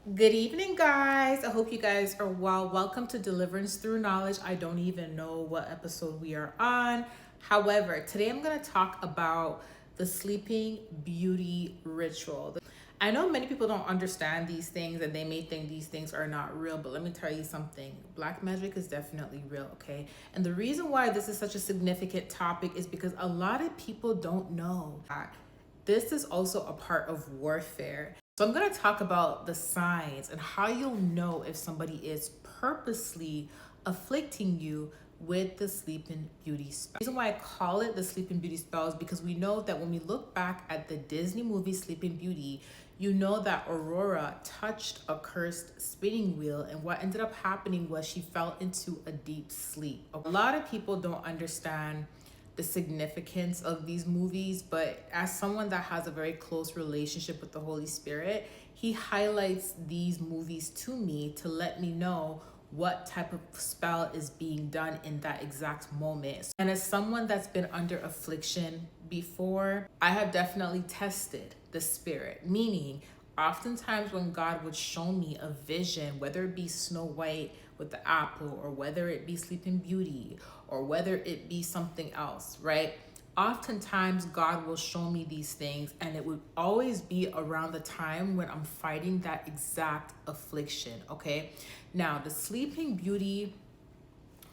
Good evening, guys. I hope you guys are well. Welcome to Deliverance Through Knowledge. I don't even know what episode we are on. However, today I'm going to talk about the sleeping beauty ritual. I know many people don't understand these things and they may think these things are not real, but let me tell you something. Black magic is definitely real, okay? And the reason why this is such a significant topic is because a lot of people don't know that this is also a part of warfare. So I'm going to talk about the signs and how you'll know if somebody is purposely afflicting you with the sleeping beauty spell. The reason why I call it the sleeping beauty spell is because we know that when we look back at the Disney movie Sleeping Beauty, you know that Aurora touched a cursed spinning wheel, and what ended up happening was she fell into a deep sleep. A lot of people don't understand the significance of these movies, but as someone that has a very close relationship with the Holy Spirit, he highlights these movies to me to let me know what type of spell is being done in that exact moment. And as someone that's been under affliction before, I have definitely tested the spirit, meaning oftentimes when God would show me a vision, whether it be Snow White with the apple, or whether it be Sleeping Beauty, or whether it be something else, right? Oftentimes God will show me these things, and it would always be around the time when I'm fighting that exact affliction, okay? Now, the Sleeping Beauty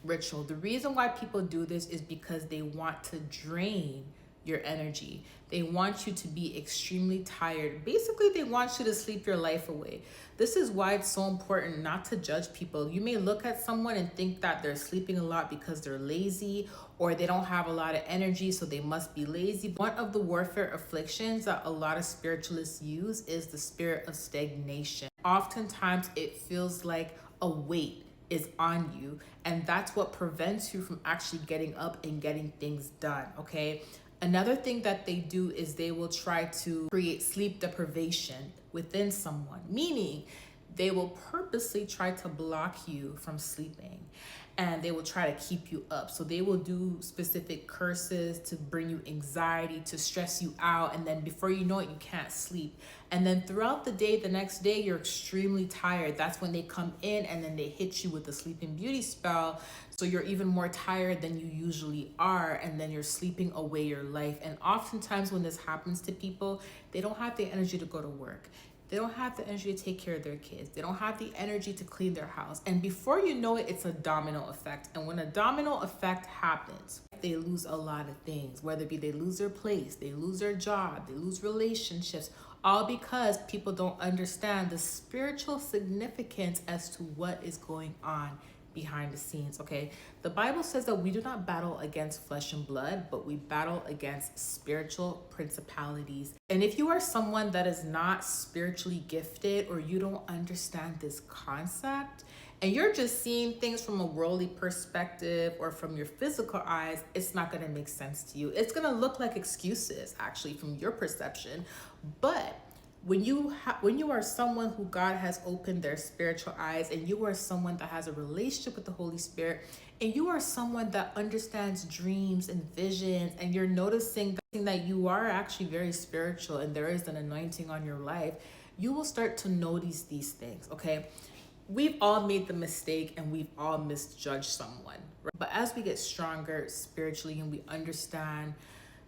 ritual, the reason why people do this is because they want to drain your energy. They want you to be extremely tired. Basically, they want you to sleep your life away. This is why it's so important not to judge people. You may look at someone and think that they're sleeping a lot because they're lazy, or they don't have a lot of energy, so they must be lazy. One of the warfare afflictions that a lot of spiritualists use is the spirit of stagnation. Oftentimes, it feels like a weight is on you, and that's what prevents you from actually getting up and getting things done, okay? Another thing that they do is they will try to create sleep deprivation within someone, meaning they will purposely try to block you from sleeping, and they will try to keep you up. So they will do specific curses to bring you anxiety, to stress you out, and then before you know it, you can't sleep. And then throughout the day, the next day, you're extremely tired. That's when they come in and then they hit you with the sleeping beauty spell. So you're even more tired than you usually are, and then you're sleeping away your life. And oftentimes when this happens to people, they don't have the energy to go to work. They don't have the energy to take care of their kids. They don't have the energy to clean their house. And before you know it, it's a domino effect. And when a domino effect happens, they lose a lot of things, whether it be they lose their place, they lose their job, they lose relationships, all because people don't understand the spiritual significance as to what is going on behind the scenes, okay? The Bible says that we do not battle against flesh and blood, but we battle against spiritual principalities. And if you are someone that is not spiritually gifted, or you don't understand this concept, and you're just seeing things from a worldly perspective or from your physical eyes, it's not going to make sense to you. It's going to look like excuses, actually, from your perception. But when you are someone who God has opened their spiritual eyes, and you are someone that has a relationship with the Holy Spirit, and you are someone that understands dreams and visions, and you're noticing that you are actually very spiritual and there is an anointing on your life, you will start to notice these things, okay? We've all made the mistake and we've all misjudged someone, right? But as we get stronger spiritually and we understand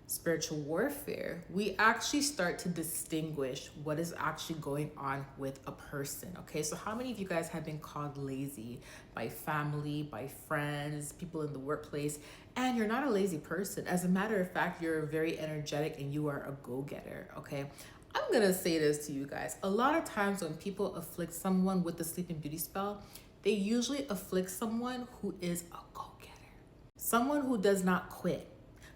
spiritual warfare, we actually start to distinguish what is actually going on with a person, okay? So how many of you guys have been called lazy by family, by friends, people in the workplace, and you're not a lazy person? As a matter of fact, you're very energetic and you are a go-getter, okay? I'm gonna say this to you guys. A lot of times when people afflict someone with the sleeping beauty spell, they usually afflict someone who is a go-getter, someone who does not quit,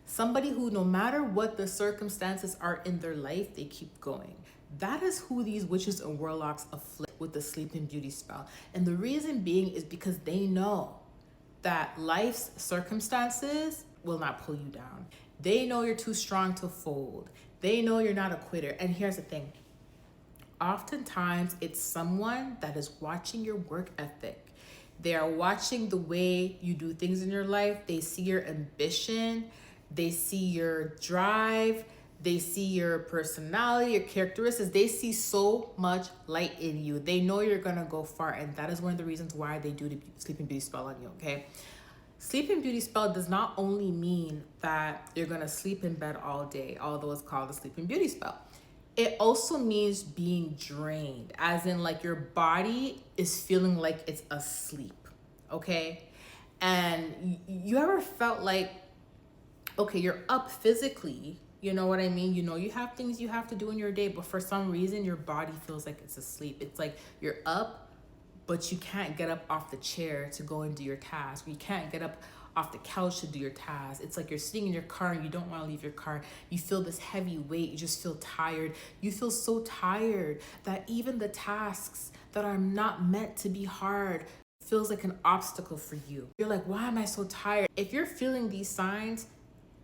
somebody who, no matter what the circumstances are in their life, they keep going. That is who these witches and warlocks afflict with the sleeping beauty spell. And the reason being is because they know that life's circumstances will not pull you down. They know you're too strong to fold. They know you're not a quitter. And here's the thing. Oftentimes, it's someone that is watching your work ethic. They are watching the way you do things in your life. They see your ambition. They see your drive. They see your personality, your characteristics. They see so much light in you. They know you're gonna go far, and that is one of the reasons why they do the sleeping beauty spell on you, okay? Sleeping beauty spell does not only mean that you're gonna sleep in bed all day, although it's called a sleeping beauty spell. It also means being drained, as in like your body is feeling like it's asleep, okay? And you ever felt like, okay, you're up physically, you know what I mean? You know, you have things you have to do in your day, but for some reason your body feels like it's asleep. It's like you're up, but you can't get up off the chair to go and do your task. You can't get up off the couch to do your task. It's like you're sitting in your car and you don't want to leave your car. You feel this heavy weight. You just feel tired. You feel so tired that even the tasks that are not meant to be hard feels like an obstacle for you. You're like, why am I so tired? If you're feeling these signs,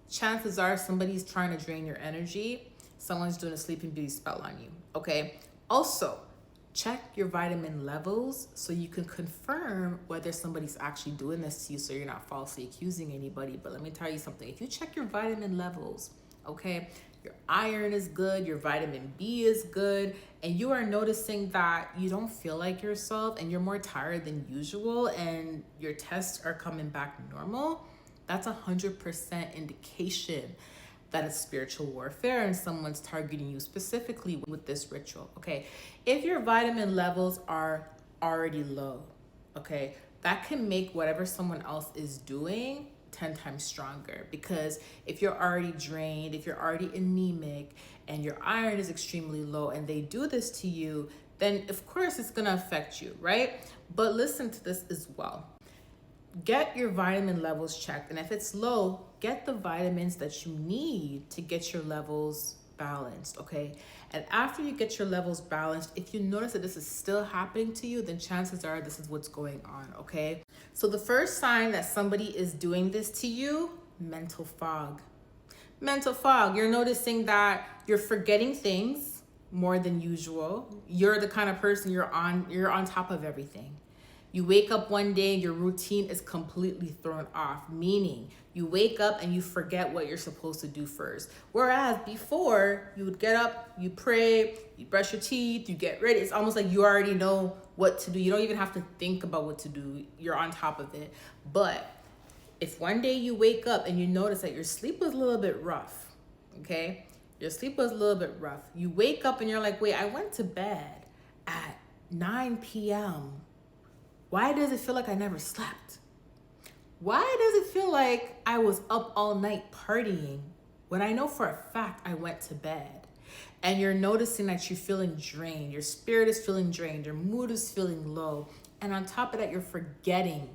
chances are somebody's trying to drain your energy. Someone's doing a sleeping beauty spell on you, okay? Also, check your vitamin levels so you can confirm whether somebody's actually doing this to you, so you're not falsely accusing anybody. But let me tell you something. If you check your vitamin levels, okay, your iron is good, your vitamin B is good, and you are noticing that you don't feel like yourself and you're more tired than usual and your tests are coming back normal, that's 100% indication that it's spiritual warfare and someone's targeting you specifically with this ritual, okay? If your vitamin levels are already low, okay, that can make whatever someone else is doing 10 times stronger, because if you're already drained, if you're already anemic and your iron is extremely low and they do this to you, then of course it's gonna affect you, right? But listen to this as well. Get your vitamin levels checked, and if it's low, get the vitamins that you need to get your levels balanced, okay? And after you get your levels balanced, if you notice that this is still happening to you, then chances are this is what's going on, okay? So the first sign that somebody is doing this to you, mental fog. Mental fog, you're noticing that you're forgetting things more than usual. You're the kind of person you're on top of everything. You wake up one day and your routine is completely thrown off, meaning you wake up and you forget what you're supposed to do first. Whereas before, you would get up, you pray, you brush your teeth, you get ready. It's almost like you already know what to do. You don't even have to think about what to do. You're on top of it. But if one day you wake up and you notice that your sleep was a little bit rough, okay? Your sleep was a little bit rough. You wake up and you're like, wait, I went to bed at 9 p.m. Why does it feel like I never slept? Why does it feel like I was up all night partying when I know for a fact I went to bed? And you're noticing that you're feeling drained. Your spirit is feeling drained. Your mood is feeling low. And on top of that, you're forgetting.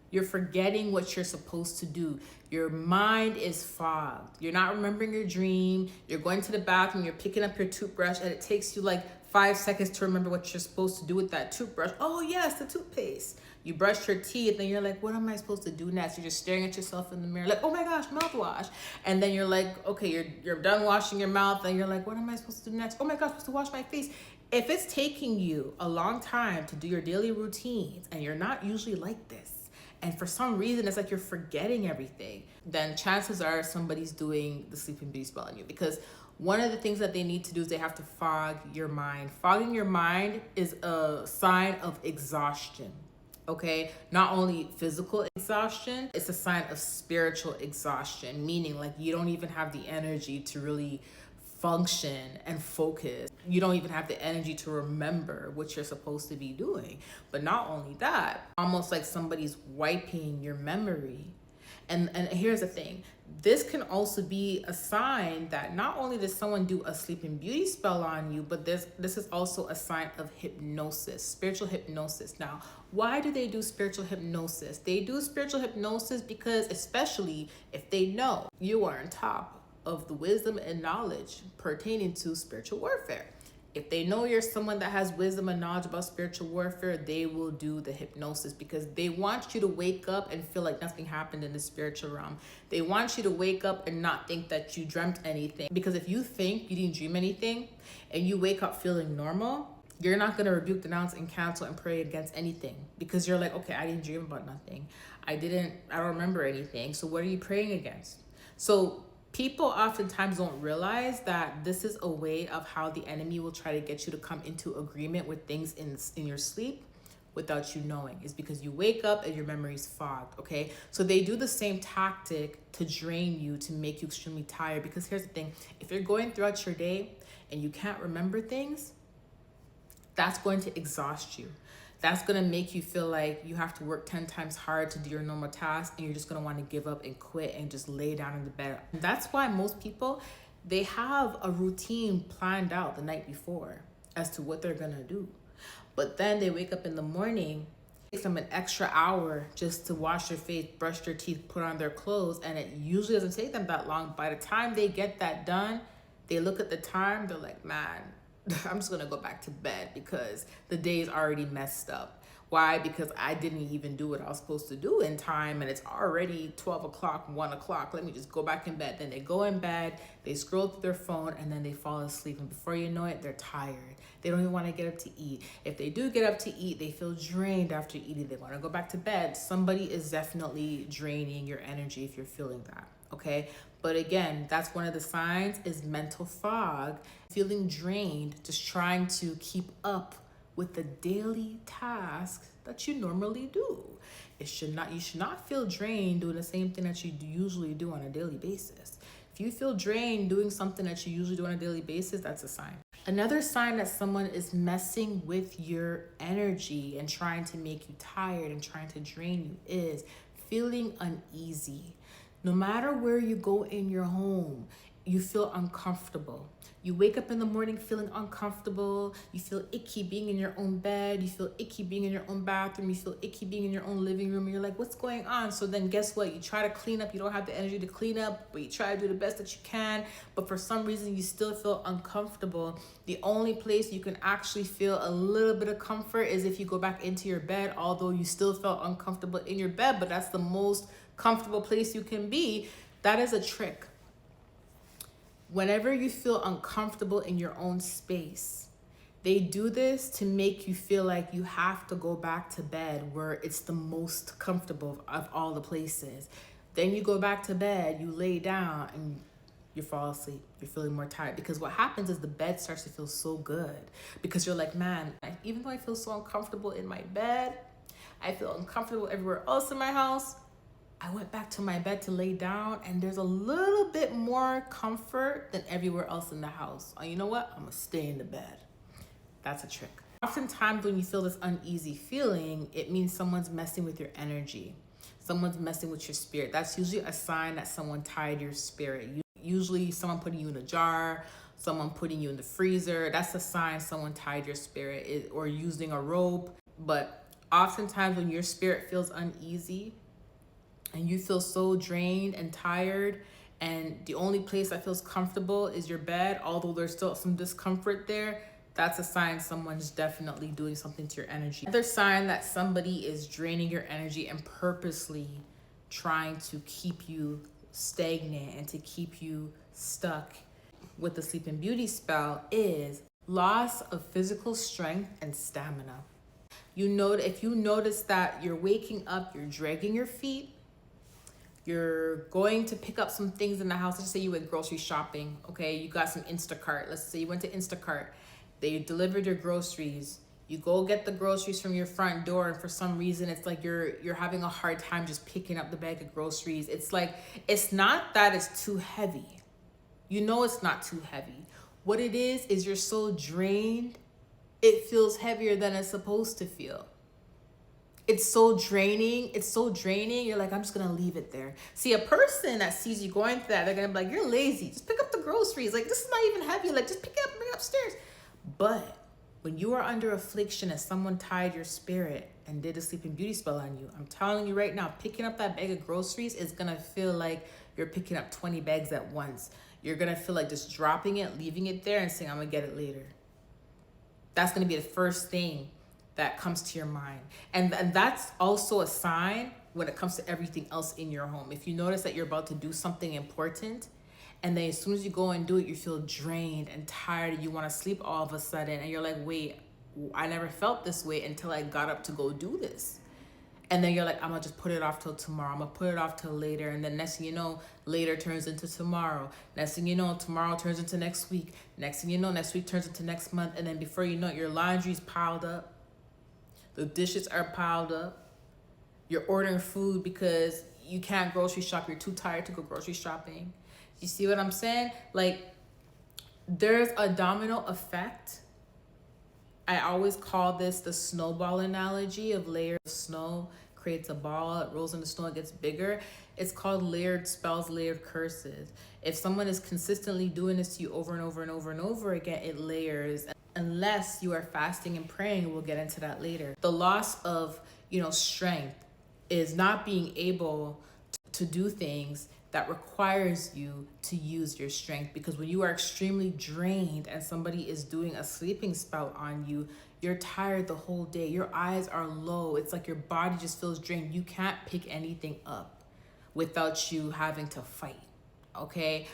You're forgetting what you're supposed to do. Your mind is fogged. You're not remembering your dream. You're going to the bathroom. You're picking up your toothbrush and it takes you like 5 seconds to remember what you're supposed to do with that toothbrush. Oh yes, the toothpaste. You brushed your teeth and you're like, what am I supposed to do next? You're just staring at yourself in the mirror like, oh my gosh, mouthwash. And then you're like, okay, you're done washing your mouth and you're like, what am I supposed to do next? Oh my gosh, I'm supposed to wash my face. If it's taking you a long time to do your daily routines and you're not usually like this, and for some reason it's like you're forgetting everything, then chances are somebody's doing the sleeping beauty spell on you. Because one of the things that they need to do is they have to fog your mind. Fogging your mind is a sign of exhaustion, okay? Not only physical exhaustion, it's a sign of spiritual exhaustion, meaning like you don't even have the energy to really function and focus. You don't even have the energy to remember what you're supposed to be doing. But not only that, almost like somebody's wiping your memory. And here's the thing, this can also be a sign that not only does someone do a sleeping beauty spell on you, but this is also a sign of hypnosis, spiritual hypnosis. Now, why do they do spiritual hypnosis? They do spiritual hypnosis because, especially if they know you are on top of the wisdom and knowledge pertaining to spiritual warfare. If they know you're someone that has wisdom and knowledge about spiritual warfare, they will do the hypnosis because they want you to wake up and feel like nothing happened in the spiritual realm. They want you to wake up and not think that you dreamt anything. Because if you think you didn't dream anything and you wake up feeling normal, you're not going to rebuke, denounce, and cancel and pray against anything because you're like, okay, I didn't dream about nothing. I don't remember anything. So what are you praying against? So People oftentimes don't realize that this is a way of how the enemy will try to get you to come into agreement with things in your sleep without you knowing. Is because you wake up and your memory's fogged. Okay, so they do the same tactic to drain you, to make you extremely tired. Because here's the thing: if you're going throughout your day and you can't remember things, that's going to exhaust you. That's going to make you feel like you have to work 10 times hard to do your normal tasks, and you're just going to want to give up and quit and just lay down in the bed. And that's why most people, they have a routine planned out the night before as to what they're going to do. But then they wake up in the morning, it takes them an extra hour just to wash their face, brush their teeth, put on their clothes, and it usually doesn't take them that long. By the time they get that done, they look at the time, they're like, man, I'm just gonna go back to bed because the day is already messed up. Why? Because I didn't even do what I was supposed to do in time, and it's already 12 o'clock, 1 o'clock. Let me just go back in bed. Then they go in bed, they scroll through their phone, and then they fall asleep. And before you know it, they're tired. They don't even want to get up to eat. If they do get up to eat, they feel drained after eating. They want to go back to bed. Somebody is definitely draining your energy if you're feeling that, okay? But again, that's one of the signs, is mental fog, feeling drained, just trying to keep up with the daily tasks that you normally do. You should not feel drained doing the same thing that you usually do on a daily basis. If you feel drained doing something that you usually do on a daily basis, that's a sign. Another sign that someone is messing with your energy and trying to make you tired and trying to drain you is feeling uneasy. No matter where you go in your home, you feel uncomfortable. You wake up in the morning feeling uncomfortable. You feel icky being in your own bed. You feel icky being in your own bathroom. You feel icky being in your own living room. And you're like, what's going on? So then guess what? You try to clean up. You don't have the energy to clean up, but you try to do the best that you can. But for some reason, you still feel uncomfortable. The only place you can actually feel a little bit of comfort is if you go back into your bed, although you still felt uncomfortable in your bed, but that's the most comfortable place you can be. That is a trick. Whenever you feel uncomfortable in your own space, they do this to make you feel like you have to go back to bed where it's the most comfortable of all the places. Then you go back to bed, you lay down, and you fall asleep. You're feeling more tired, because what happens is the bed starts to feel so good, because you're like, man, even though I feel so uncomfortable in my bed, I feel uncomfortable everywhere else in my house, I went back to my bed to lay down, and there's a little bit more comfort than everywhere else in the house. Oh, you know what? I'm gonna stay in the bed. That's a trick. Oftentimes when you feel this uneasy feeling, it means someone's messing with your energy. Someone's messing with your spirit. That's usually a sign that someone tied your spirit. Usually someone putting you in a jar, someone putting you in the freezer. That's a sign someone tied your spirit, or using a rope. But oftentimes when your spirit feels uneasy, and you feel so drained and tired, and the only place that feels comfortable is your bed, although there's still some discomfort there, that's a sign someone's definitely doing something to your energy. Another sign that somebody is draining your energy and purposely trying to keep you stagnant and to keep you stuck with the Sleeping Beauty spell is loss of physical strength and stamina. If you notice that you're waking up, you're dragging your feet, you're going to pick up some things in the house. Let's say you went grocery shopping, okay? You got some Instacart. Let's say you went to Instacart. They delivered your groceries. You go get the groceries from your front door, and for some reason, it's like you're having a hard time just picking up the bag of groceries. It's like, it's not that it's too heavy. You know it's not too heavy. What it is you're so drained, it feels heavier than it's supposed to feel. It's so draining. You're like, I'm just gonna leave it there. See, a person that sees you going through that, they're gonna be like, you're lazy. Just pick up the groceries. Like, this is not even heavy. Like, just pick it up and bring it upstairs. But when you are under affliction and someone tied your spirit and did a Sleeping Beauty spell on you, I'm telling you right now, picking up that bag of groceries is gonna feel like you're picking up 20 bags at once. You're gonna feel like just dropping it, leaving it there, and saying, I'm gonna get it later. That's gonna be the first thing that comes to your mind. And that's also a sign when it comes to everything else in your home. If you notice that you're about to do something important, and then as soon as you go and do it, you feel drained and tired, and you want to sleep all of a sudden, and you're like, wait, I never felt this way until I got up to go do this. And then you're like, I'm gonna just put it off till tomorrow. I'm gonna put it off till later. And then next thing you know, later turns into tomorrow. Next thing you know, tomorrow turns into next week. Next thing you know, next week turns into next month. And then before you know it, your laundry's piled up. The dishes are piled up. You're ordering food because you can't grocery shop. You're too tired to go grocery shopping. You see what I'm saying? Like, there's a domino effect. I always call this the snowball analogy of layer of snow creates a ball, it rolls in the snow, it gets bigger. It's called layered spells, layered curses. If someone is consistently doing this to you over and over and over and over again, it layers. Unless you are fasting and praying, we'll get into that later. The loss of, strength is not being able to do things that requires you to use your strength, because when you are extremely drained and somebody is doing a sleeping spell on you, you're tired the whole day. Your eyes are low. It's like your body just feels drained. You can't pick anything up without you having to fight, okay?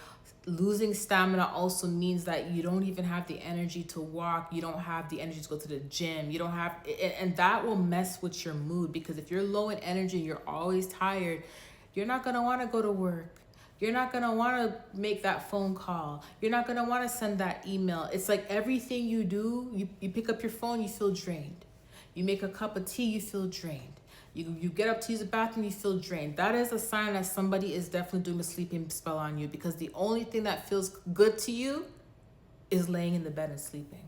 Losing stamina also means that you don't even have the energy to walk. You don't have the energy to go to the gym. You don't have, and that will mess with your mood, because if you're low in energy and you're always tired, you're not gonna wanna go to work. You're not gonna wanna make that phone call. You're not gonna wanna send that email. It's like everything you do, you pick up your phone, you feel drained. You make a cup of tea, you feel drained. You get up to use the bathroom, you feel drained. That is a sign that somebody is definitely doing a sleeping spell on you, because the only thing that feels good to you is laying in the bed and sleeping.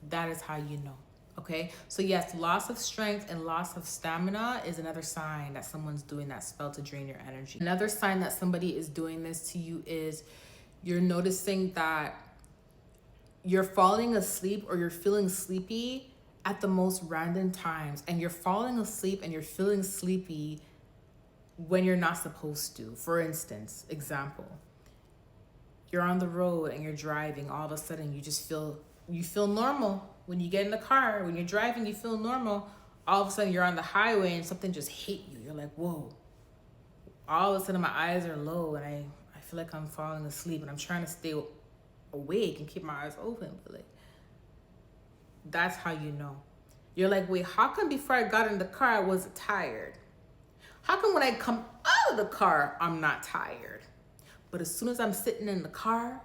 That is how you know. Okay, so yes, loss of strength and loss of stamina is another sign that someone's doing that spell to drain your energy. Another sign that somebody is doing this to you is you're noticing that you're falling asleep or you're feeling sleepy at the most random times, and you're falling asleep and you're feeling sleepy when you're not supposed to. For instance, example, you're on the road and you're driving, all of a sudden you feel normal. When you get in the car, when you're driving, you feel normal. All of a sudden you're on the highway and something just hit you. You're like, whoa. All of a sudden my eyes are low and I feel like I'm falling asleep, and I'm trying to stay awake and keep my eyes open. But like, that's how you know. You're like, wait, how come before I got in the car, I wasn't tired? How come when I come out of the car, I'm not tired? But as soon as I'm sitting in the car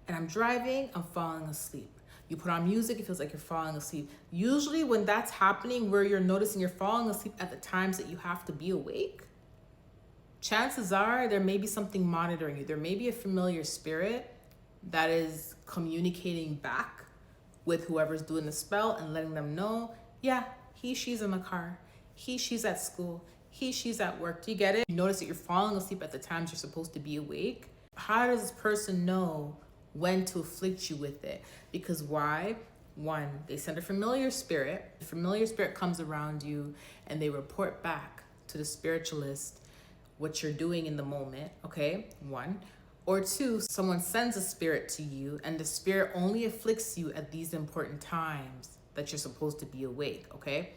and I'm driving, I'm falling asleep. You put on music, it feels like you're falling asleep. Usually when that's happening, where you're noticing you're falling asleep at the times that you have to be awake, chances are there may be something monitoring you. There may be a familiar spirit that is communicating back with whoever's doing the spell and letting them know, yeah, she's in the car. She's at school. She's at work. Do you get it? You notice that you're falling asleep at the times you're supposed to be awake. How does this person know when to afflict you with it? Because why? One, they send a familiar spirit. The familiar spirit comes around you and they report back to the spiritualist what you're doing in the moment, okay? One. Or two, someone sends a spirit to you and the spirit only afflicts you at these important times that you're supposed to be awake, okay?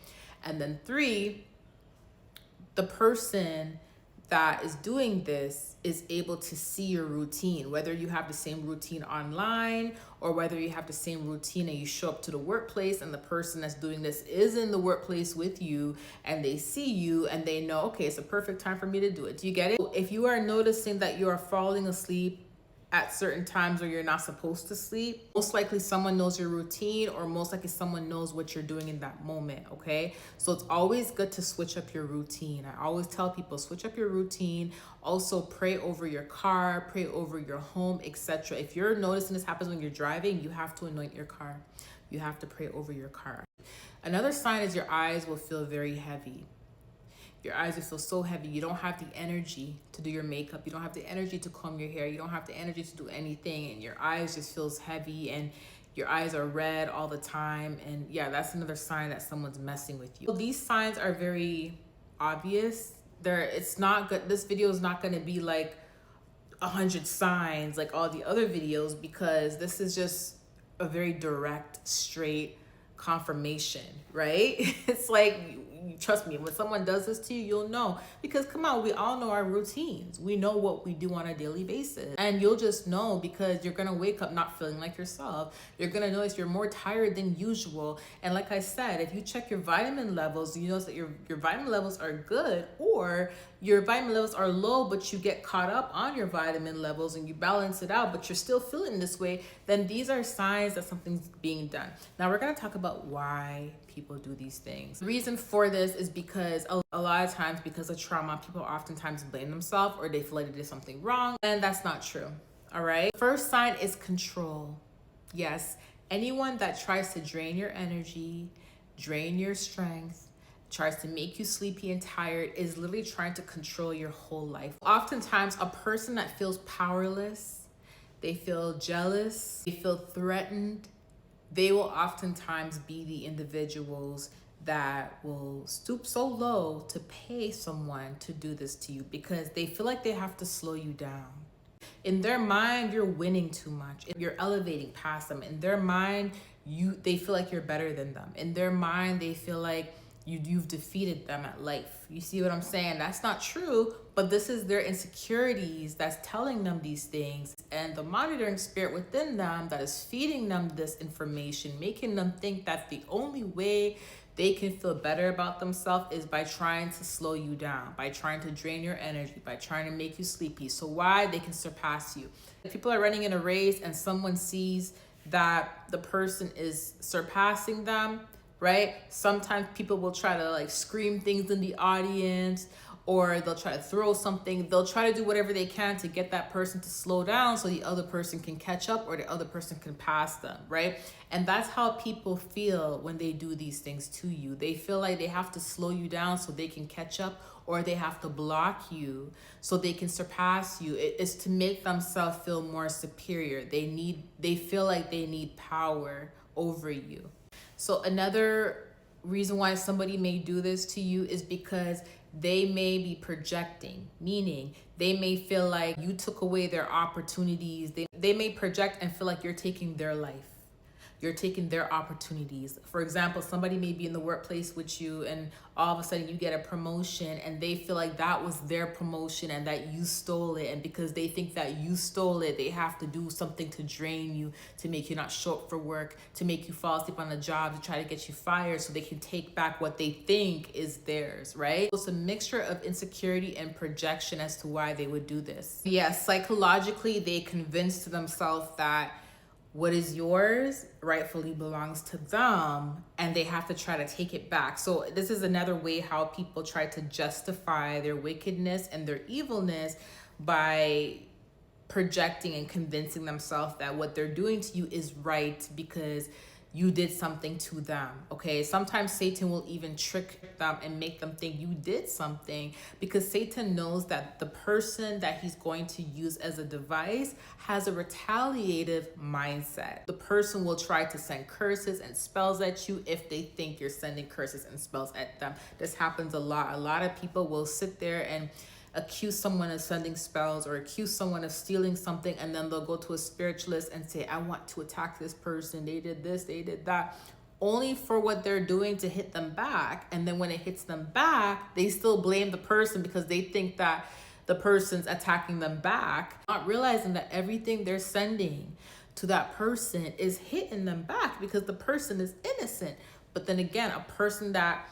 And then three, the person that is doing this is able to see your routine, whether you have the same routine online or whether you have the same routine and you show up to the workplace and the person that's doing this is in the workplace with you and they see you and they know, okay, it's a perfect time for me to do it. Do you get it? If you are noticing that you are falling asleep at certain times where you're not supposed to sleep, most likely someone knows your routine, or most likely someone knows what you're doing in that moment, okay? So it's always good to switch up your routine. I always tell people, switch up your routine. Also pray over your car, pray over your home, etc. If you're noticing this happens when you're driving, you have to anoint your car. You have to pray over your car. Another sign is your eyes will feel very heavy. Your eyes will feel so heavy. You don't have the energy to do your makeup. You don't have the energy to comb your hair. You don't have the energy to do anything. And your eyes just feels heavy and your eyes are red all the time. And yeah, that's another sign that someone's messing with you. So these signs are very obvious. It's not good. This video is not going to be like 100 signs like all the other videos, because this is just a very direct, straight confirmation, right? It's like trust me, when someone does this to you, you'll know. Because come on, we all know our routines. We know what we do on a daily basis. And you'll just know because you're gonna wake up not feeling like yourself. You're gonna notice you're more tired than usual. And like I said, if you check your vitamin levels, you notice that your vitamin levels are good, or your vitamin levels are low, but you get caught up on your vitamin levels and you balance it out, but you're still feeling this way, then these are signs that something's being done. Now we're gonna talk about why people do these things. The reason for this is because a lot of times, because of trauma, people oftentimes blame themselves or they feel like they did something wrong, and that's not true. All right. First sign is control. Yes, anyone that tries to drain your energy, drain your strength, tries to make you sleepy and tired is literally trying to control your whole life. Oftentimes, a person that feels powerless, they feel jealous, they feel threatened, they will oftentimes be the individuals that will stoop so low to pay someone to do this to you because they feel like they have to slow you down. In their mind, you're winning too much. You're elevating past them. In their mind, they feel like you're better than them. In their mind, they feel like you've defeated them at life. You see what I'm saying? That's not true, but this is their insecurities that's telling them these things, and the monitoring spirit within them that is feeding them this information, making them think that the only way they can feel better about themselves is by trying to slow you down, by trying to drain your energy, by trying to make you sleepy. So why? They can surpass you. If people are running in a race and someone sees that the person is surpassing them, right? Sometimes people will try to like scream things in the audience, or they'll try to throw something. They'll try to do whatever they can to get that person to slow down so the other person can catch up or the other person can pass them, right? And that's how people feel when they do these things to you. They feel like they have to slow you down so they can catch up, or they have to block you so they can surpass you. It is to make themselves feel more superior. They feel like they need power over you. So another reason why somebody may do this to you is because they may be projecting, meaning they may feel like you took away their opportunities. They may project and feel like you're taking their life. You're taking their opportunities. For example, somebody may be in the workplace with you and all of a sudden you get a promotion and they feel like that was their promotion and that you stole it. And because they think that you stole it, they have to do something to drain you, to make you not show up for work, to make you fall asleep on the job, to try to get you fired so they can take back what they think is theirs, right? So it's a mixture of insecurity and projection as to why they would do this. Yes, psychologically, they convince to themselves that what is yours rightfully belongs to them, and they have to try to take it back. So this is another way how people try to justify their wickedness and their evilness by projecting and convincing themselves that what they're doing to you is right because you did something to them. Okay, sometimes Satan will even trick them and make them think you did something, because Satan knows that the person that he's going to use as a device has a retaliative mindset. The person will try to send curses and spells at you if they think you're sending curses and spells at them. This happens a lot. A lot of people will sit there and accuse someone of sending spells or accuse someone of stealing something, and then they'll go to a spiritualist and say, I want to attack this person, they did this, they did that, only for what they're doing to hit them back. And then when it hits them back, they still blame the person because they think that the person's attacking them back, not realizing that everything they're sending to that person is hitting them back because the person is innocent. But then again, a person that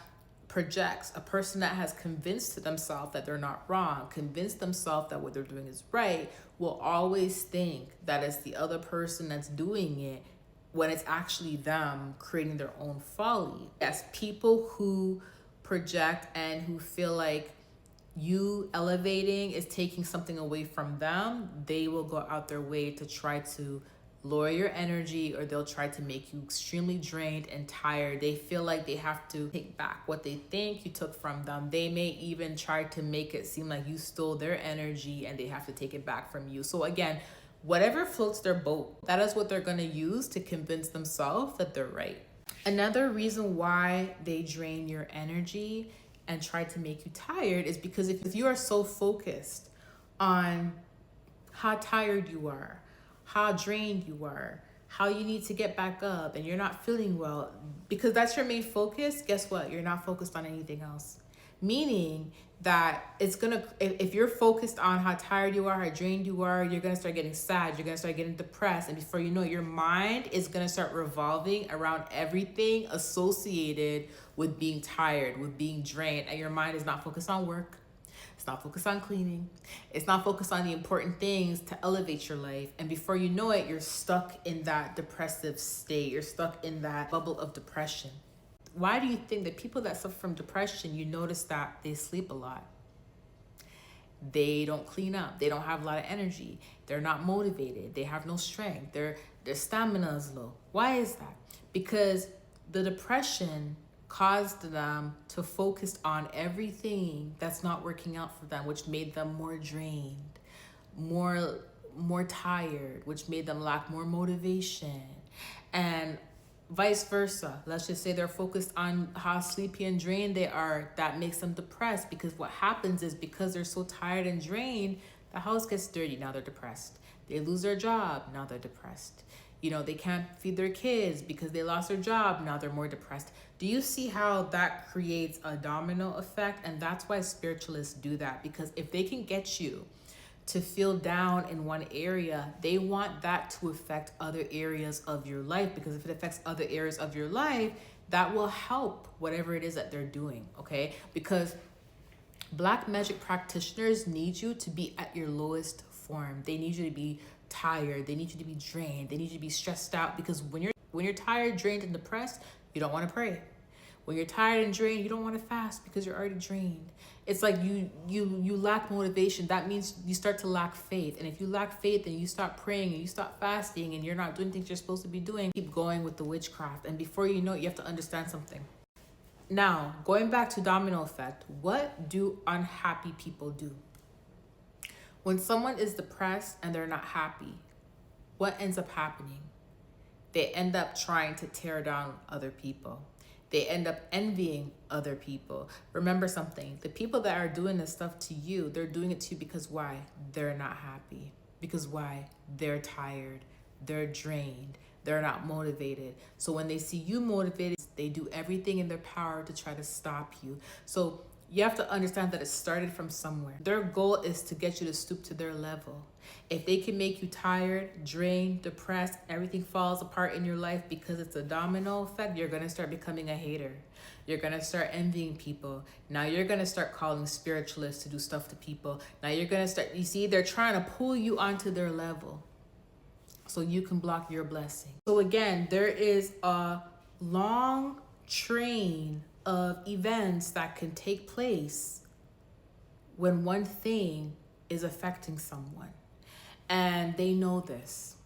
projects, a person that has convinced themselves that they're not wrong, convinced themselves that what they're doing is right, will always think that it's the other person that's doing it when it's actually them creating their own folly. Yes, people who project and who feel like you elevating is taking something away from them, they will go out their way to try to lower your energy, or they'll try to make you extremely drained and tired. They feel like they have to take back what they think you took from them. They may even try to make it seem like you stole their energy and they have to take it back from you. So again, whatever floats their boat, that is what they're going to use to convince themselves that they're right. Another reason why they drain your energy and try to make you tired is because if you are so focused on how tired you are, how drained you are, how you need to get back up, and you're not feeling well, because that's your main focus, guess what? You're not focused on anything else. Meaning that it's gonna, if you're focused on how tired you are, how drained you are, you're gonna start getting sad, you're gonna start getting depressed, and before you know it, your mind is gonna start revolving around everything associated with being tired, with being drained, and your mind is not focused on work. It's not focused on cleaning. It's not focused on the important things to elevate your life. And before you know it, you're stuck in that depressive state. You're stuck in that bubble of depression. Why do you think that people that suffer from depression, you notice that they sleep a lot? They don't clean up. They don't have a lot of energy. They're not motivated. They have no strength. Their stamina is low. Why is that? Because the depression caused them to focus on everything that's not working out for them, which made them more drained, more tired, which made them lack more motivation, and vice versa. Let's just say they're focused on how sleepy and drained they are. That makes them depressed, because what happens is, because they're so tired and drained, the house gets dirty, now they're depressed. They lose their job, now they're depressed. You know, they can't feed their kids because they lost their job, now they're more depressed. Do you see how that creates a domino effect? And that's why spiritualists do that, because if they can get you to feel down in one area, they want that to affect other areas of your life, because if it affects other areas of your life, that will help whatever it is that they're doing, okay? Because black magic practitioners need you to be at your lowest form. They need you to be tired. They need you to be drained. They need you to be stressed out, because when you're tired, drained, and depressed, you don't want to pray. When you're tired and drained, you don't want to fast because you're already drained. It's like you lack motivation. That means you start to lack faith. And if you lack faith and you stop praying and you stop fasting and you're not doing things you're supposed to be doing, keep going with the witchcraft. And before you know it, you have to understand something. Now, going back to domino effect, what do unhappy people do? When someone is depressed and they're not happy, what ends up happening? They end up trying to tear down other people. They end up envying other people. Remember something, the people that are doing this stuff to you, they're doing it to you because why? They're not happy. Because why? They're tired. They're drained. They're not motivated. So when they see you motivated, they do everything in their power to try to stop you. So you have to understand that it started from somewhere. Their goal is to get you to stoop to their level. If they can make you tired, drained, depressed, everything falls apart in your life because it's a domino effect, you're going to start becoming a hater. You're going to start envying people. Now you're going to start calling spiritualists to do stuff to people. Now you're going to start, you see, they're trying to pull you onto their level so you can block your blessing. So again, there is a long train of events that can take place when one thing is affecting someone. And they know this.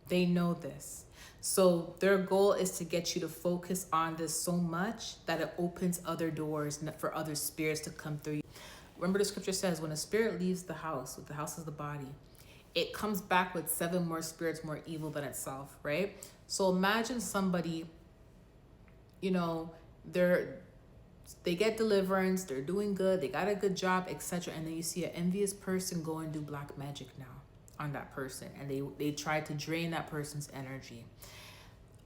They know this. So their goal is to get you to focus on this so much that it opens other doors for other spirits to come through you. Remember the scripture says, when a spirit leaves the house is the body, it comes back with 7 more spirits more evil than itself, right? So imagine somebody, you know, they get deliverance, they're doing good, they got a good job, etc. And then you see an envious person go and do black magic now on that person, and they try to drain that person's energy.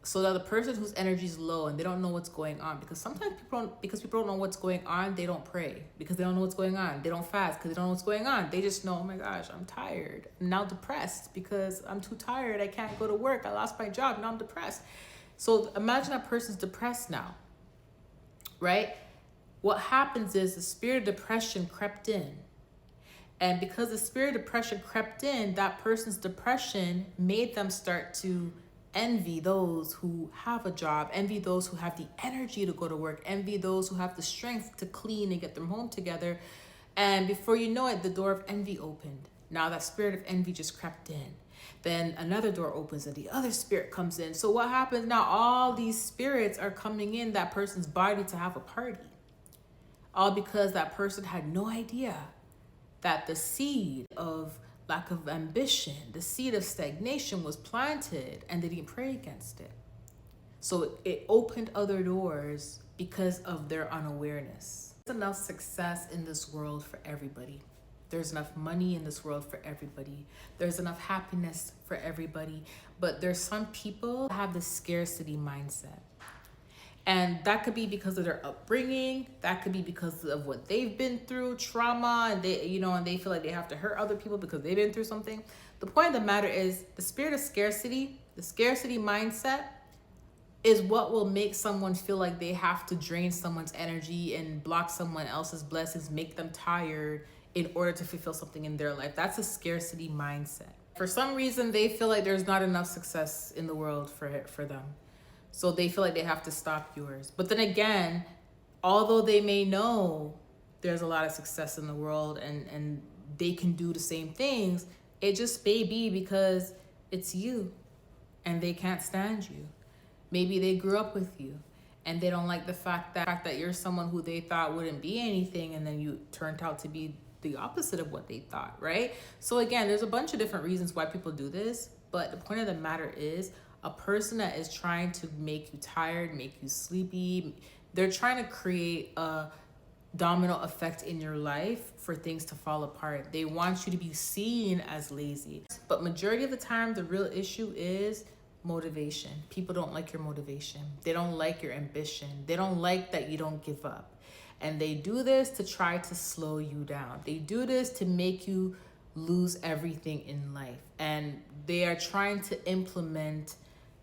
So that the person whose energy is low and they don't know what's going on, because sometimes people don't know what's going on, they don't pray because they don't know what's going on. They don't fast because they don't know what's going on. They just know, oh my gosh, I'm tired. I'm now depressed because I'm too tired. I can't go to work. I lost my job. Now I'm depressed. So imagine that person's depressed now, right? What happens is the spirit of depression crept in. And because the spirit of depression crept in, that person's depression made them start to envy those who have a job, envy those who have the energy to go to work, envy those who have the strength to clean and get their home together. And before you know it, the door of envy opened. Now that spirit of envy just crept in. Then another door opens and the other spirit comes in. So what happens now? All these spirits are coming in that person's body to have a party. All because that person had no idea that the seed of lack of ambition, the seed of stagnation was planted, and they didn't pray against it. So it opened other doors because of their unawareness. There's enough success in this world for everybody. There's enough money in this world for everybody. There's enough happiness for everybody. But there's some people that have this scarcity mindset. And that could be because of their upbringing. That could be because of what they've been through, trauma, and they feel like they have to hurt other people because they've been through something. The point of the matter is the spirit of scarcity, the scarcity mindset is what will make someone feel like they have to drain someone's energy and block someone else's blessings, make them tired in order to fulfill something in their life. That's a scarcity mindset. For some reason, they feel like there's not enough success in the world for them. So they feel like they have to stop yours. But then again, although they may know there's a lot of success in the world and they can do the same things, it just may be because it's you and they can't stand you. Maybe they grew up with you and they don't like the fact that you're someone who they thought wouldn't be anything, and then you turned out to be the opposite of what they thought, right? So again, there's a bunch of different reasons why people do this, but the point of the matter is a person that is trying to make you tired, make you sleepy, they're trying to create a domino effect in your life for things to fall apart. They want you to be seen as lazy. But majority of the time, the real issue is motivation. People don't like your motivation. They don't like your ambition. They don't like that you don't give up. And they do this to try to slow you down. They do this to make you lose everything in life. And they are trying to implement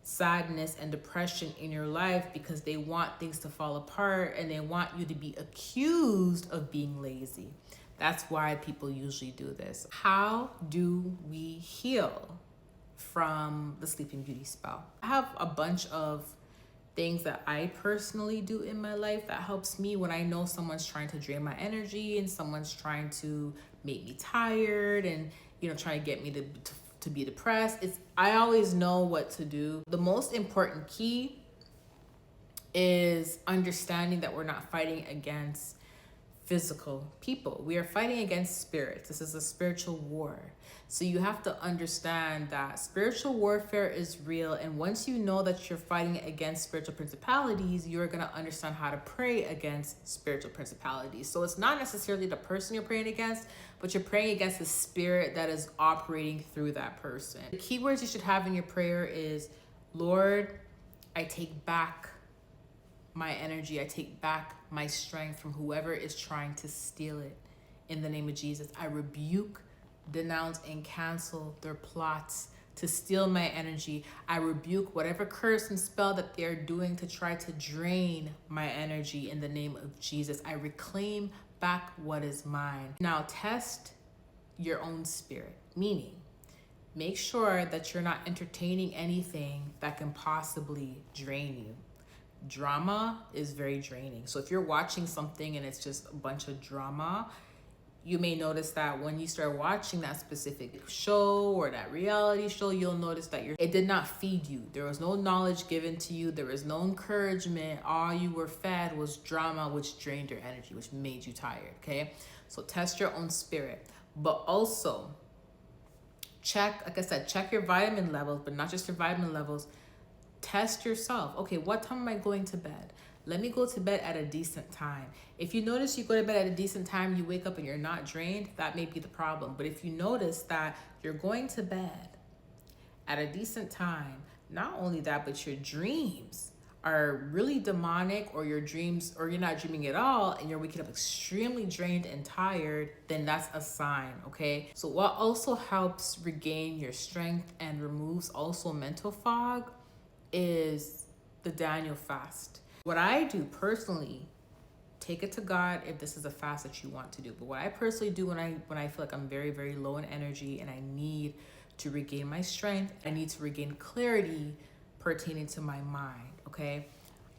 sadness and depression in your life because they want things to fall apart and they want you to be accused of being lazy. That's why people usually do this. How do we heal from the Sleeping Beauty spell? I have a bunch of things that I personally do in my life that helps me when I know someone's trying to drain my energy and someone's trying to make me tired and trying to get me to be depressed. I always know what to do. The most important key is understanding that we're not fighting against physical people. We are fighting against spirits. This is a spiritual war. So you have to understand that spiritual warfare is real. And once you know that you're fighting against spiritual principalities, you're going to understand how to pray against spiritual principalities. So it's not necessarily the person you're praying against, but you're praying against the spirit that is operating through that person. The keywords you should have in your prayer is, Lord, I take back my energy. I take back my strength from whoever is trying to steal it. In the name of Jesus, I rebuke, denounce, and cancel their plots to steal my energy. I rebuke whatever curse and spell that they're doing to try to drain my energy in the name of Jesus. I reclaim back what is mine. Now test your own spirit, meaning make sure that you're not entertaining anything that can possibly drain you. Drama is very draining. So if you're watching something and it's just a bunch of drama, you may notice that when you start watching that specific show or that reality show, you'll notice that it did not feed you. There was no knowledge given to you. There was no encouragement. All you were fed was drama, which drained your energy, which made you tired, okay? So test your own spirit. But also check, like I said, check your vitamin levels, but not just your vitamin levels. Test yourself. Okay, what time am I going to bed? Let me go to bed at a decent time. If you notice you go to bed at a decent time, you wake up and you're not drained, that may be the problem. But if you notice that you're going to bed at a decent time, not only that, but your dreams are really demonic, or your dreams, or you're not dreaming at all and you're waking up extremely drained and tired, then that's a sign, okay? So what also helps regain your strength and removes also mental fog is the Daniel fast. What I do personally, take it to God if this is a fast that you want to do. But what I personally do when I feel like I'm very, very low in energy and I need to regain my strength, I need to regain clarity pertaining to my mind, okay?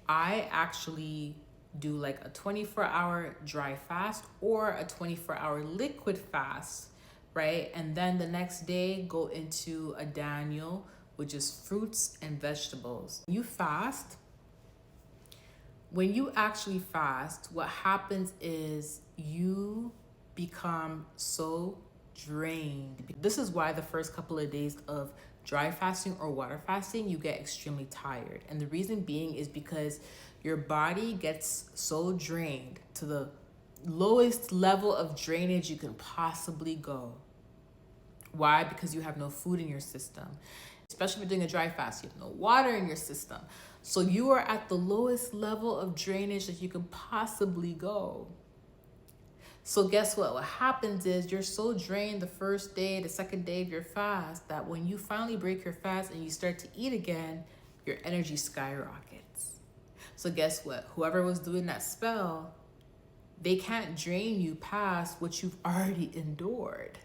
I actually do like a 24-hour dry fast or a 24-hour liquid fast, right? And then the next day go into a Daniel, which is fruits and vegetables. You fast. When you actually fast, what happens is you become so drained. This is why the first couple of days of dry fasting or water fasting, you get extremely tired. And the reason being is because your body gets so drained to the lowest level of drainage you can possibly go. Why? Because you have no food in your system. Especially if you're doing a dry fast, you have no water in your system. So you are at the lowest level of drainage that you can possibly go. So guess what? What happens is you're so drained the first day, the second day of your fast, that when you finally break your fast and you start to eat again, your energy skyrockets. So guess what? Whoever was doing that spell, they can't drain you past what you've already endured,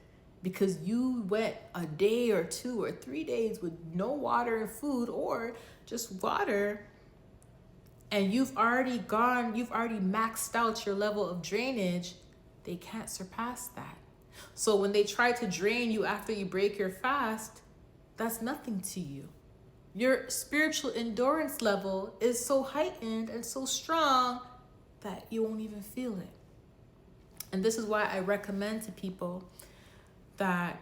because you went a day or 2 or 3 days with no water and food, or just water, and you've already maxed out your level of drainage. They can't surpass that. So when they try to drain you after you break your fast, that's nothing to you. Your spiritual endurance level is so heightened and so strong that you won't even feel it. And this is why I recommend to people that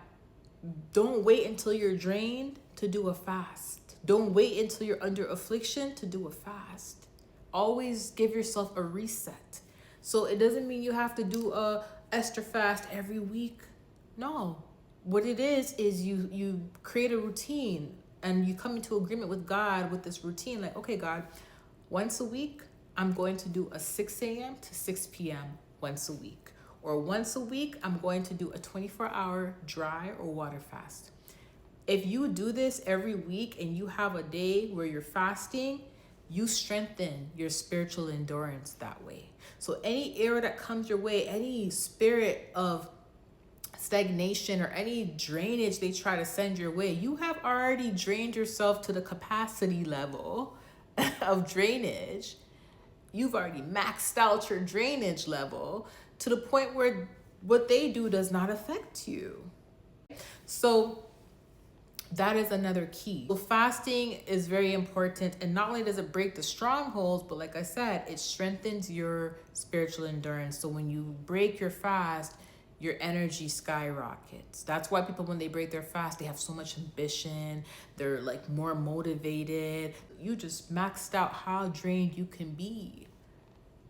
don't wait until you're drained to do a fast. Don't wait until you're under affliction to do a fast. Always give yourself a reset. So it doesn't mean you have to do a Esther fast every week. No. What it is you create a routine and you come into agreement with God with this routine. Like, okay, God, once a week, I'm going to do a 6 a.m. to 6 p.m. once a week. Or once a week, I'm going to do a 24-hour dry or water fast. If you do this every week and you have a day where you're fasting, you strengthen your spiritual endurance that way. So any error that comes your way, any spirit of stagnation or any drainage they try to send your way, you have already drained yourself to the capacity level of drainage. You've already maxed out your drainage level to the point where what they do does not affect you. So that is another key. So fasting is very important, and not only does it break the strongholds, but like I said, it strengthens your spiritual endurance. So when you break your fast, your energy skyrockets. That's why people, when they break their fast, they have so much ambition. They're like more motivated. You just maxed out how drained you can be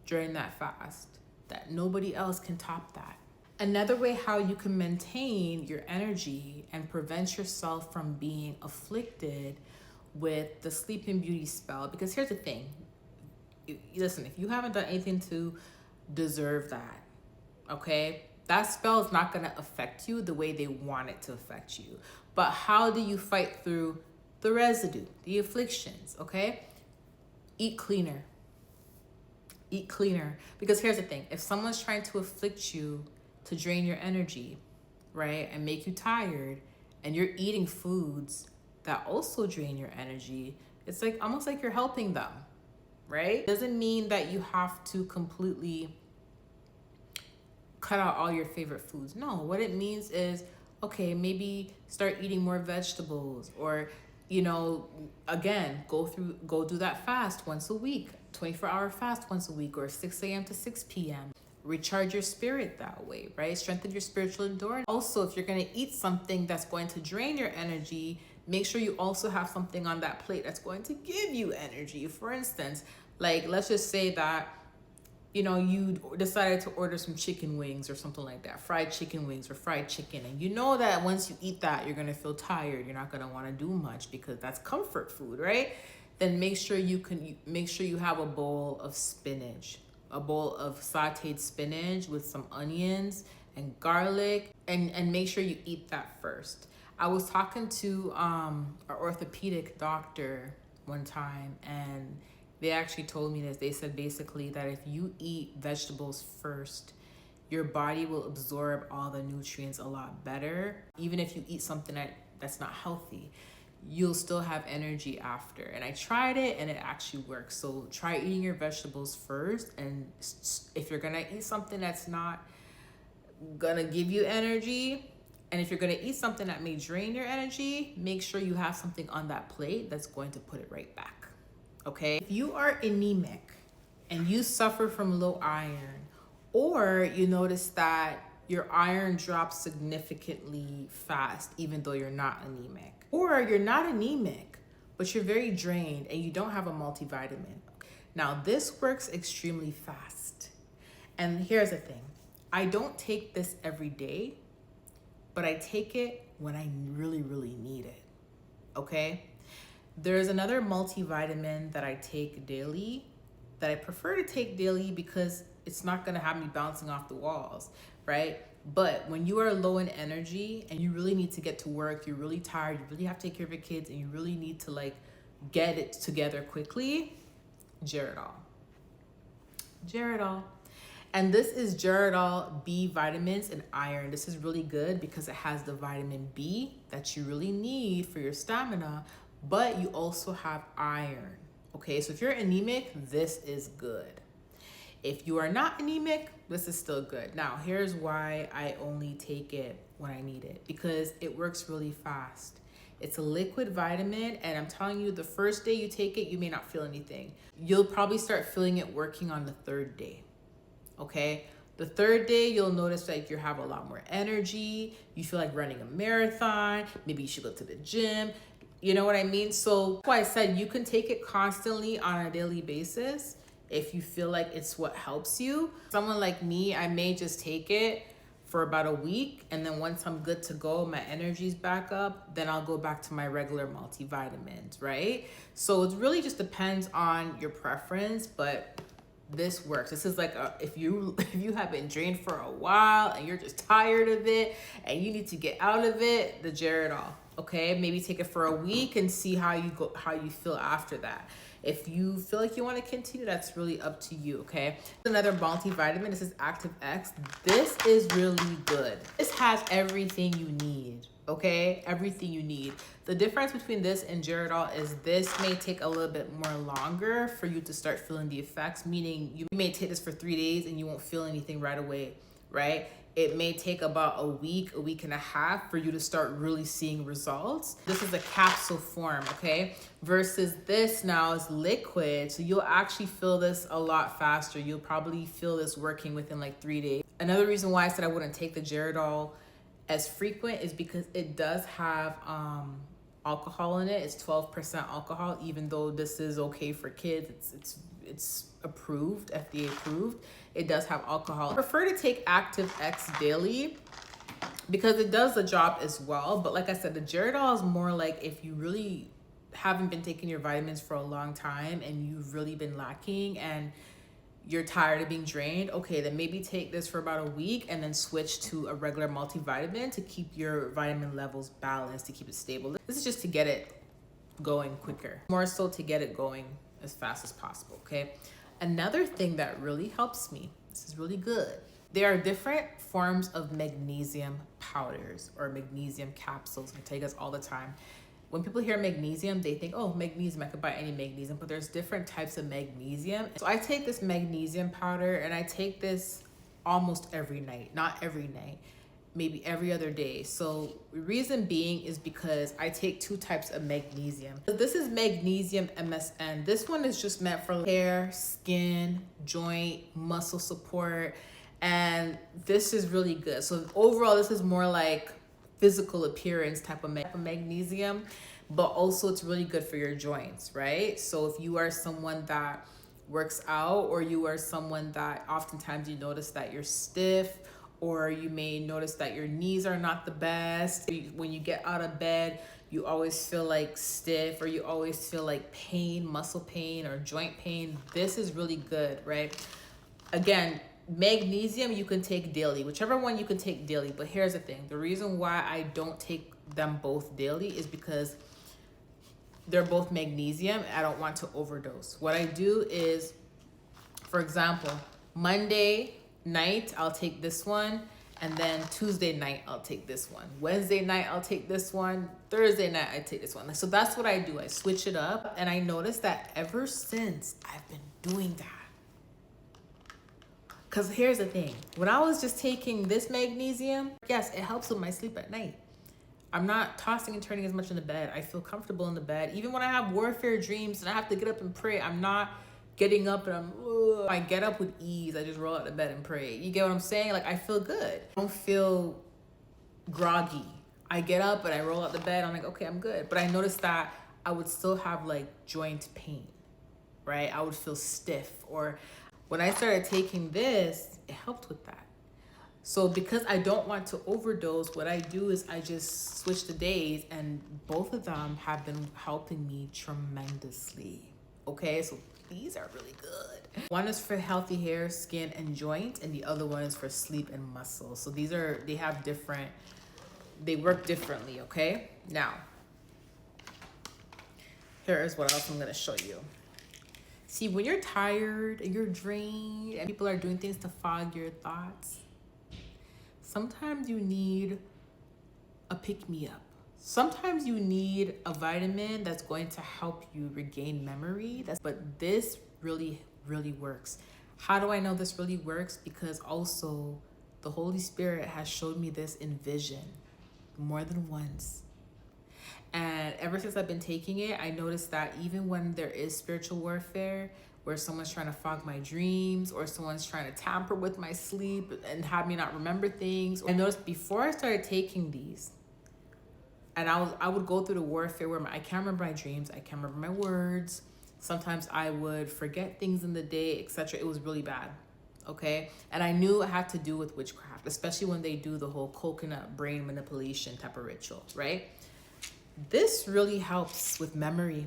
during that fast, that nobody else can top that. Another way how you can maintain your energy and prevent yourself from being afflicted with the Sleeping Beauty spell, because here's the thing. Listen, if you haven't done anything to deserve that, okay, that spell is not going to affect you the way they want it to affect you. But how do you fight through the residue, the afflictions, okay? Eat cleaner. Eat cleaner. Because here's the thing. If someone's trying to afflict you to drain your energy, right, and make you tired, and you're eating foods that also drain your energy, it's like almost like you're helping them, right? Doesn't mean that you have to completely cut out all your favorite foods. No, what it means is, okay, maybe start eating more vegetables, or, you know, again, go do that fast once a week, 24-hour fast once a week, or 6 a.m. to 6 p.m. Recharge your spirit that way, right? Strengthen your spiritual endurance. Also, if you're going to eat something that's going to drain your energy, make sure you also have something on that plate that's going to give you energy. For instance, like, let's just say that, you know, you decided to order some chicken wings or something like that, fried chicken wings or fried chicken. And you know that once you eat that, you're going to feel tired. You're not going to want to do much because that's comfort food, right? Then make sure you have a bowl of spinach, a bowl of sauteed spinach with some onions and garlic, and make sure you eat that first. I was talking to our orthopedic doctor one time, and they actually told me this. They said basically that if you eat vegetables first, your body will absorb all the nutrients a lot better. Even if you eat something that's not healthy, you'll still have energy after. And I tried it and it actually works. So try eating your vegetables first. And if you're gonna eat something that's not gonna give you energy, and if you're gonna eat something that may drain your energy, make sure you have something on that plate that's going to put it right back. Okay, if you are anemic and you suffer from low iron, or you notice that your iron drops significantly fast even though you're not anemic, or you're not anemic but you're very drained and you don't have a multivitamin. Now this works extremely fast, And here's the thing. I don't take this every day, but I take it when I really, really need it, okay? There's another multivitamin that I take daily that I prefer to take daily because it's not gonna have me bouncing off the walls, right? But when you are low in energy and you really need to get to work, you're really tired, you really have to take care of your kids, and you really need to like get it together quickly, Geritol. Geritol. And this is Geritol B vitamins and iron. This is really good because it has the vitamin B that you really need for your stamina, but you also have iron. Okay, so if you're anemic, this is good. If you are not anemic, this is still good. Now, here's why I only take it when I need it, because it works really fast. It's a liquid vitamin, and I'm telling you, the first day you take it, you may not feel anything. You'll probably start feeling it working on the third day, okay? The third day, you'll notice that you have a lot more energy. You feel like running a marathon. Maybe you should go to the gym. You know what I mean? So that's why I said you can take it constantly on a daily basis if you feel like it's what helps you. Someone like me, I may just take it for about a week, and then once I'm good to go, my energy's back up, then I'll go back to my regular multivitamins, right? So it really just depends on your preference, but this works. This is like if you have been drained for a while and you're just tired of it and you need to get out of it, the Geritol. Okay, maybe take it for a week and see how you feel after that. If you feel like you want to continue, that's really up to you, okay? Another multivitamin, this is Active X. This is really good. This has everything you need, okay? Everything you need. The difference between this and Geritol is this may take a little bit more longer for you to start feeling the effects, meaning you may take this for 3 days and you won't feel anything right away, right? It may take about a week and a half for you to start really seeing results. This is a capsule form, okay? Versus this now is liquid, so you'll actually feel this a lot faster. You'll probably feel this working within like 3 days. Another reason why I said I wouldn't take the Geritol as frequent is because it does have alcohol in it. It's 12% alcohol, even though this is okay for kids. It's approved, FDA approved. It does have alcohol. I prefer to take Active X daily because it does the job as well. But like I said, the Geritol is more like if you really haven't been taking your vitamins for a long time and you've really been lacking and you're tired of being drained, okay, then maybe take this for about a week and then switch to a regular multivitamin to keep your vitamin levels balanced, to keep it stable. This is just to get it going quicker, more so to get it going as fast as possible, okay? Another thing that really helps me, this is really good. There are different forms of magnesium powders or magnesium capsules. I tell you guys all the time. When people hear magnesium, they think, oh, magnesium, I could buy any magnesium, but there's different types of magnesium. So I take this magnesium powder and I take this almost every night, not every night, maybe every other day. So reason being is because I take 2 types of magnesium. This is magnesium MSM. This one is just meant for hair, skin, joint, muscle support. And this is really good. So overall, this is more like physical appearance type of magnesium, but also it's really good for your joints, right? So if you are someone that works out, or you are someone that oftentimes you notice that you're stiff, or you may notice that your knees are not the best. When you get out of bed, you always feel like stiff, or you always feel like pain, muscle pain or joint pain. This is really good, right? Again, magnesium you can take daily, whichever one you can take daily. But here's the thing, the reason why I don't take them both daily is because they're both magnesium. I don't want to overdose. What I do is, for example, Monday night I'll take this one, and then Tuesday night I'll take this one, Wednesday night I'll take this one, Thursday night I take this one. So that's what I do. I switch it up, and I noticed that ever since I've been doing that. Because here's the thing, when I was just taking this magnesium, yes, it helps with my sleep at night. I'm not tossing and turning as much in the bed. I feel comfortable in the bed. Even when I have warfare dreams and I have to get up and pray, I'm not getting up and I get up with ease. I just roll out of bed and pray. You get what I'm saying? Like, I feel good. I don't feel groggy. I get up and I roll out the bed. I'm like, okay, I'm good. But I noticed that I would still have like joint pain, right? I would feel stiff, or When I started taking this, it helped with that. So because I don't want to overdose, what I do is I just switch the days, and both of them have been helping me tremendously. Okay, so these are really good. One is for healthy hair, skin, and joint, and the other one is for sleep and muscle. So they have different, they work differently, okay? Now, here is what else I'm gonna show you. See, when you're tired and you're drained and people are doing things to fog your thoughts, sometimes you need a pick-me-up. Sometimes you need a vitamin that's going to help you regain memory. But this really, really works. How do I know this really works? Because also the Holy Spirit has showed me this in vision more than once. And ever since I've been taking it, I noticed that even when there is spiritual warfare, where someone's trying to fog my dreams or someone's trying to tamper with my sleep and have me not remember things. I noticed before I started taking these, and I would go through the warfare where I can't remember my dreams, I can't remember my words. Sometimes I would forget things in the day, etc. It was really bad, okay? And I knew it had to do with witchcraft, especially when they do the whole coconut brain manipulation type of ritual, right? This really helps with memory.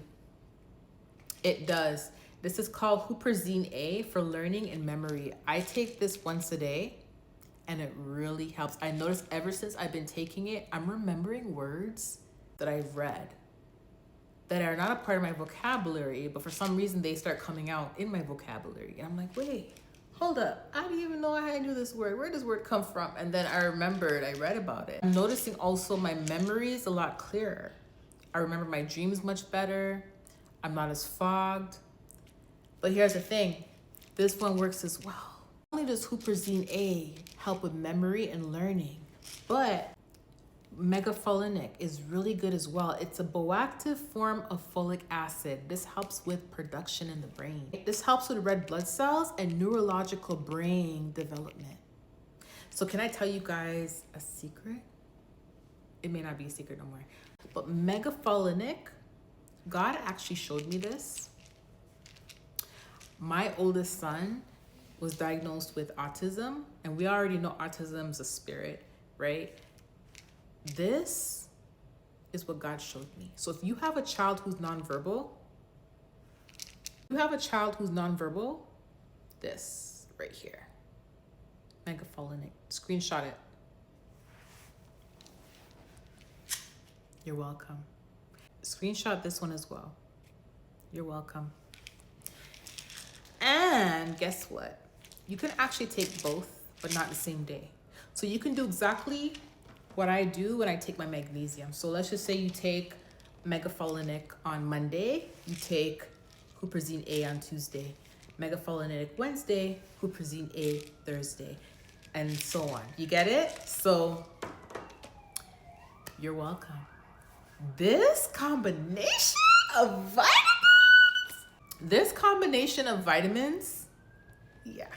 It does. This is called Huperzine A for learning and memory. I take this once a day and it really helps. I noticed ever since I've been taking it, I'm remembering words that I've read that are not a part of my vocabulary, but for some reason they start coming out in my vocabulary. And I'm like, wait, hold up. I didn't even know I knew this word. Where does this word come from? And then I remembered, I read about it. I'm noticing also my memory is a lot clearer. I remember my dreams much better. I'm not as fogged. But here's the thing, this one works as well. Not only does Huperzine A help with memory and learning, but megafolinic is really good as well. It's a bioactive form of folic acid. This helps with production in the brain. This helps with red blood cells and neurological brain development. So can I tell you guys a secret? It may not be a secret no more. But megafolinic, God actually showed me this. My oldest son was diagnosed with autism, and we already know autism is a spirit, right? This is what God showed me. So if you have a child who's nonverbal, this right here, megafolinic, screenshot it. You're welcome. Screenshot this one as well. You're welcome. And guess what? You can actually take both, but not the same day. So you can do exactly what I do when I take my magnesium. So let's just say you take megafolinic on Monday, you take Huperzine A on Tuesday, megafolinic Wednesday, Huperzine A Thursday, and so on. You get it? So you're welcome. This combination of vitamins, yeah,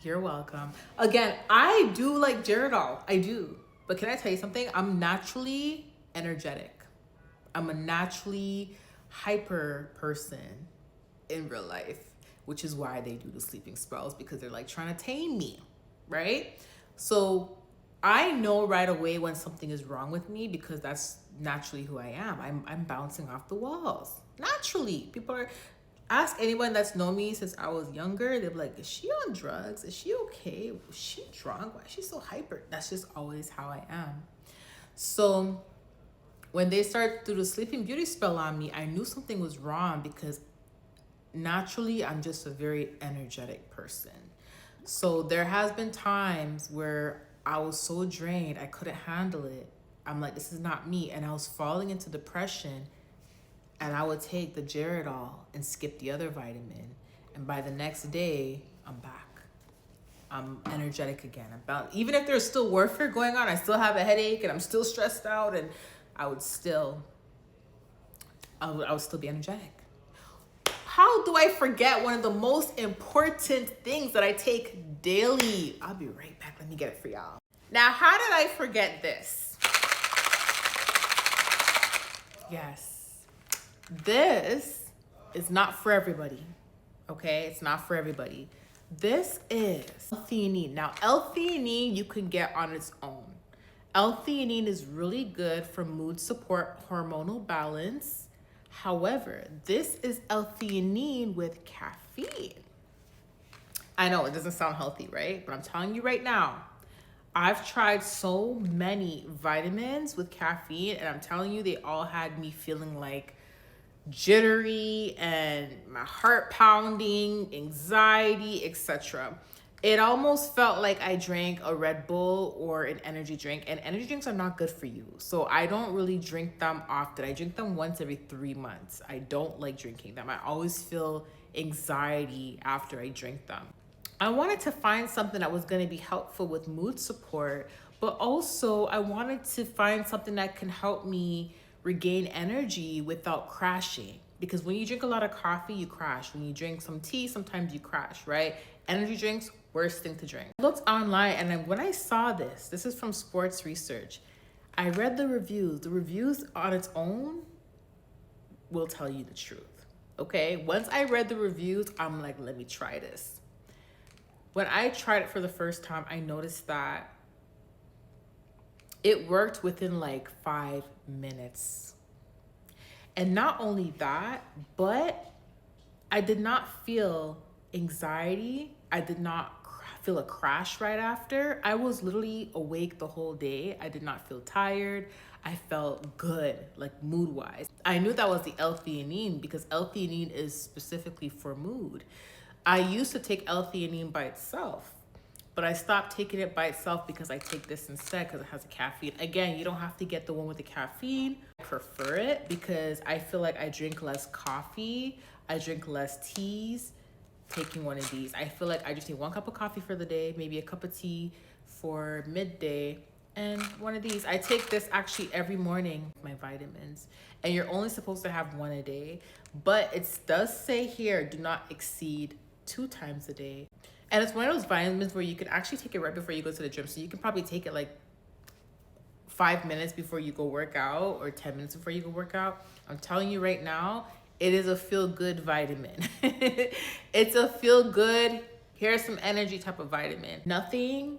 you're welcome. Again, I do like Geritol, I do. But can I tell you something? I'm naturally energetic. I'm a naturally hyper person in real life, which is why they do the sleeping spells, because they're like trying to tame me, right? So I know right away when something is wrong with me, because that's naturally who I am. I'm bouncing off the walls naturally. Ask anyone that's known me since I was younger, they're like, is she on drugs? Is she okay? Is she drunk? Why is she so hyper? That's just always how I am. So when they started to do the sleeping beauty spell on me, I knew something was wrong, because naturally I'm just a very energetic person. So there has been times where I was so drained, I couldn't handle it. I'm like, this is not me. And I was falling into depression, and I would take the Geritol and skip the other vitamin. And by the next day, I'm back. I'm energetic again. Even if there's still warfare going on, I still have a headache and I'm still stressed out, and I would still be energetic. How do I forget one of the most important things that I take daily? I'll be right back. Let me get it for y'all. Now, how did I forget this? Yes, this is not for everybody. Okay, it's not for everybody. This is L-Theanine. Now, L-Theanine you can get on its own. L-Theanine is really good for mood support, hormonal balance. However, this is L-Theanine with caffeine. I know it doesn't sound healthy, right? But I'm telling you right now, I've tried so many vitamins with caffeine, and I'm telling you, they all had me feeling like jittery and my heart pounding, anxiety, etc. It almost felt like I drank a Red Bull or an energy drink, and energy drinks are not good for you. So I don't really drink them often. I drink them once every 3 months. I don't like drinking them. I always feel anxiety after I drink them. I wanted to find something that was going to be helpful with mood support, but also I wanted to find something that can help me regain energy without crashing. Because when you drink a lot of coffee, you crash. When you drink some tea, sometimes you crash, right? Energy drinks, worst thing to drink. I looked online, and when I saw this is from Sports Research. I read the reviews. The reviews on its own will tell you the truth, okay? Once I read the reviews, I'm like, let me try this. When I tried it for the first time, I noticed that it worked within like 5 minutes. And not only that, but I did not feel anxiety. I did not feel a crash right after. I was literally awake the whole day. I did not feel tired. I felt good, like mood-wise. I knew that was the L-Theanine because L-Theanine is specifically for mood. I used to take L-Theanine by itself, but I stopped taking it by itself because I take this instead because it has a caffeine. Again, you don't have to get the one with the caffeine. I prefer it because I feel like I drink less coffee. I drink less teas taking one of these. I feel like I just need 1 cup of coffee for the day, maybe a cup of tea for midday, and one of these. I take this actually every morning, my vitamins, and you're only supposed to have 1 a day, but it does say here, do not exceed 2 times a day. And it's one of those vitamins where you can actually take it right before you go to the gym. So you can probably take it like 5 minutes before you go work out or 10 minutes before you go work out. I'm telling you right now, it is a feel-good vitamin. It's a feel-good, here's some energy type of vitamin. Nothing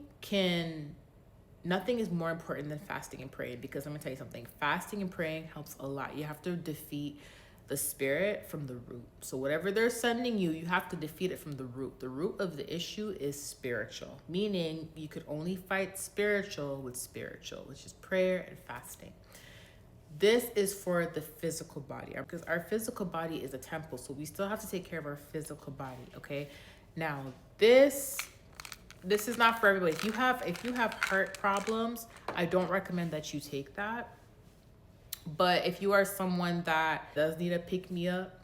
is more important than fasting and praying, because I'm gonna tell you something. Fasting and praying helps a lot. You have to defeat the spirit from the root. So whatever they're sending you, you have to defeat it from the root. The root of the issue is spiritual, meaning you could only fight spiritual with spiritual, which is prayer and fasting. This is for the physical body, because our physical body is a temple, so we still have to take care of our physical body, okay? Now, this is not for everybody. If you have heart problems, I don't recommend that you take that. But if you are someone that does need a pick-me-up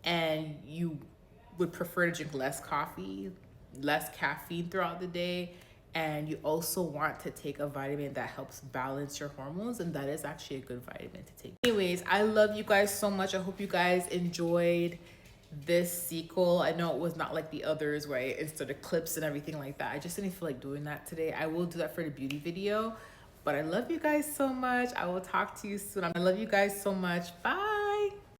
and you would prefer to drink less coffee, less caffeine throughout the day, and you also want to take a vitamin that helps balance your hormones, and that is actually a good vitamin to take. Anyways, I love you guys so much. I hope you guys enjoyed this sequel. I know it was not like the others where I inserted clips and everything like that. I just didn't feel like doing that today. I will do that for the beauty video. But I love you guys so much. I will talk to you soon. I love you guys so much. Bye.